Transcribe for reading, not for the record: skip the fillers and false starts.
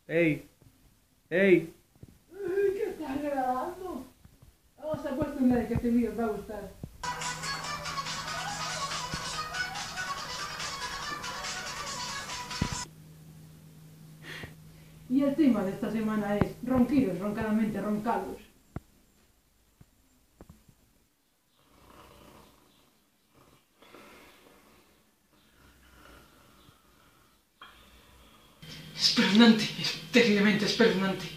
¡Ey! ¡Ey! ¿Qué estás grabando? Vamos a puesto un like, que este vídeo os va a gustar. Y el tema de esta semana es ronquidos, roncadamente roncados. Espeluznante, es terriblemente espeluznante.